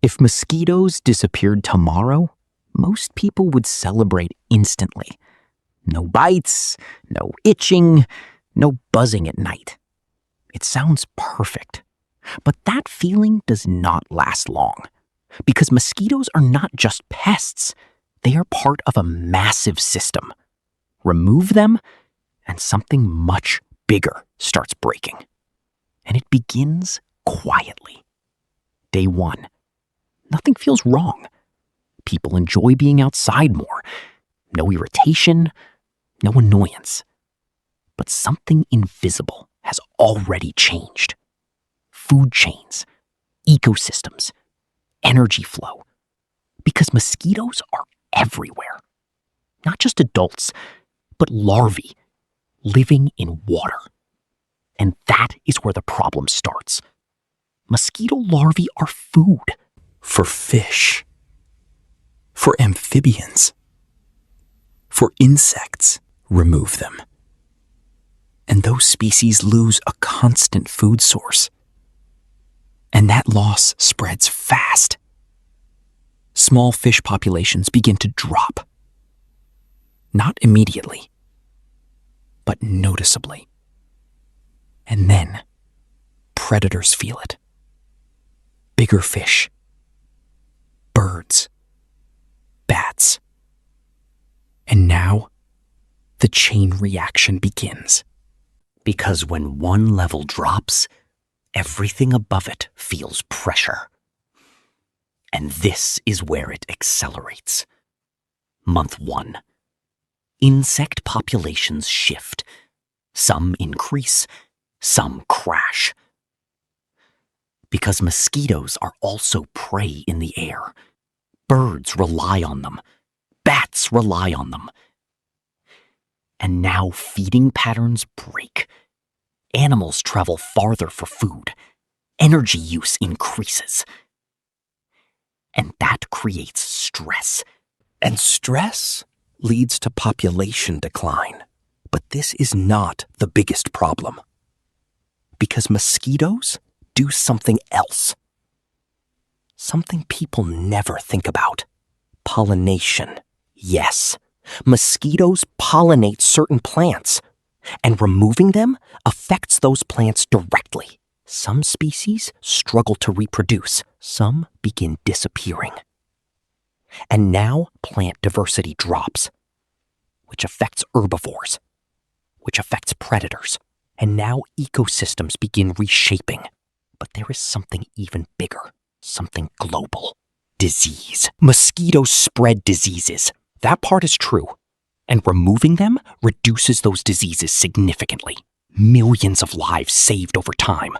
If mosquitoes disappeared tomorrow, most people would celebrate instantly. No bites, no itching, no buzzing at night. It sounds perfect, but that feeling does not last long, because mosquitoes are not just pests, they are part of a massive system. Remove them, and something much bigger starts breaking. And it begins quietly. Day 1. Nothing feels wrong. People enjoy being outside more. No irritation, no annoyance. But something invisible has already changed. Food chains, ecosystems, energy flow. Because mosquitoes are everywhere. Not just adults, but larvae living in water. And that is where the problem starts. Mosquito larvae are food. For fish. For amphibians. For insects. Remove them. And those species lose a constant food source. And that loss spreads fast. Small fish populations begin to drop. Not immediately, but noticeably. And then, predators feel it. Bigger fish, birds, bats. And now, the chain reaction begins. Because when one level drops, everything above it feels pressure. And this is where it accelerates. Month 1. Insect populations shift. Some increase, some crash. Because mosquitoes are also prey in the air. Birds rely on them. Bats rely on them. And now feeding patterns break. Animals travel farther for food. Energy use increases. And that creates stress. And stress leads to population decline. But this is not the biggest problem. Because mosquitoes do something else. Something people never think about. Pollination. Yes, mosquitoes pollinate certain plants, and removing them affects those plants directly. Some species struggle to reproduce. Some begin disappearing. And now plant diversity drops, which affects herbivores, which affects predators. And now ecosystems begin reshaping. But there is something even bigger, something global. Disease. Mosquitoes spread diseases. That part is true. And removing them reduces those diseases significantly. Millions of lives saved over time.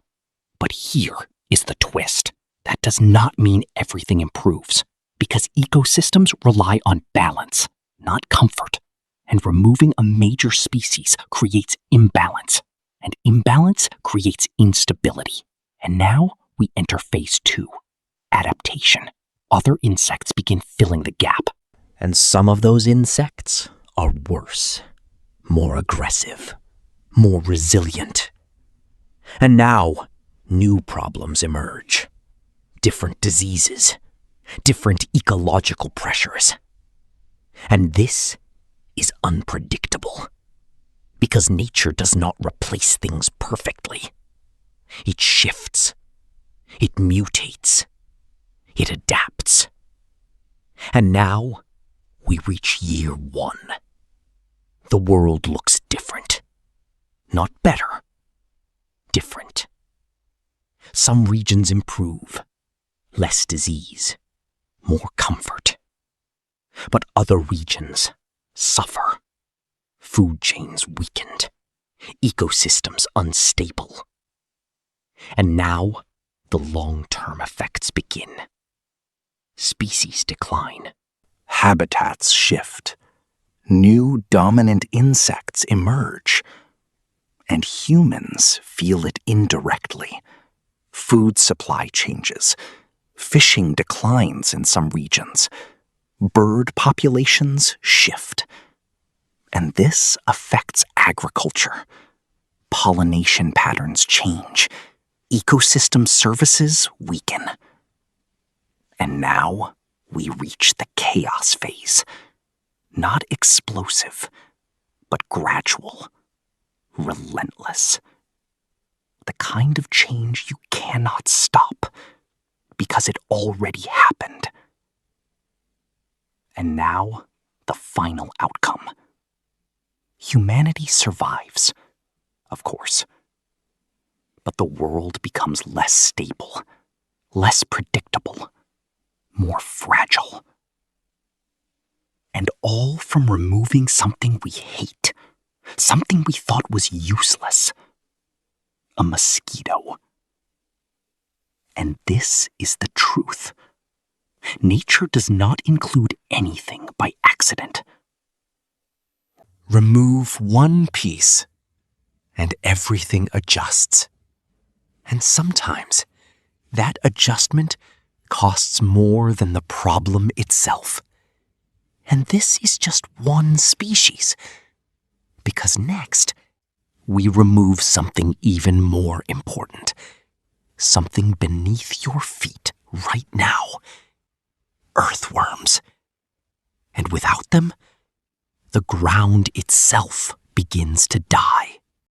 But here is the twist. That does not mean everything improves, because ecosystems rely on balance, not comfort. And removing a major species creates imbalance. And imbalance creates instability. And now we enter phase 2, adaptation. Other insects begin filling the gap. And some of those insects are worse, more aggressive, more resilient. And now, new problems emerge. Different diseases, different ecological pressures. And this is unpredictable. Because nature does not replace things perfectly. It shifts. It mutates. It adapts. And now, we reach year 1. The world looks different. Not better. Different. Some regions improve. Less disease. More comfort. But other regions suffer. Food chains weakened. Ecosystems unstable. And now, the long-term effects begin. Species decline. Habitats shift. New dominant insects emerge. And humans feel it indirectly. Food supply changes. Fishing declines in some regions. Bird populations shift. And this affects agriculture. Pollination patterns change. Ecosystem services weaken. And now we reach the chaos phase. Not explosive, but gradual, relentless. The kind of change you cannot stop because it already happened. And now, the final outcome. Humanity survives, of course. But the world becomes less stable, less predictable, more fragile. And all from removing something we hate, something we thought was useless. A mosquito. And this is the truth. Nature does not include anything by accident. Remove one piece, and everything adjusts. And sometimes, that adjustment costs more than the problem itself. And this is just one species. Because next, we remove something even more important. Something beneath your feet right now. Earthworms. And without them, the ground itself begins to die.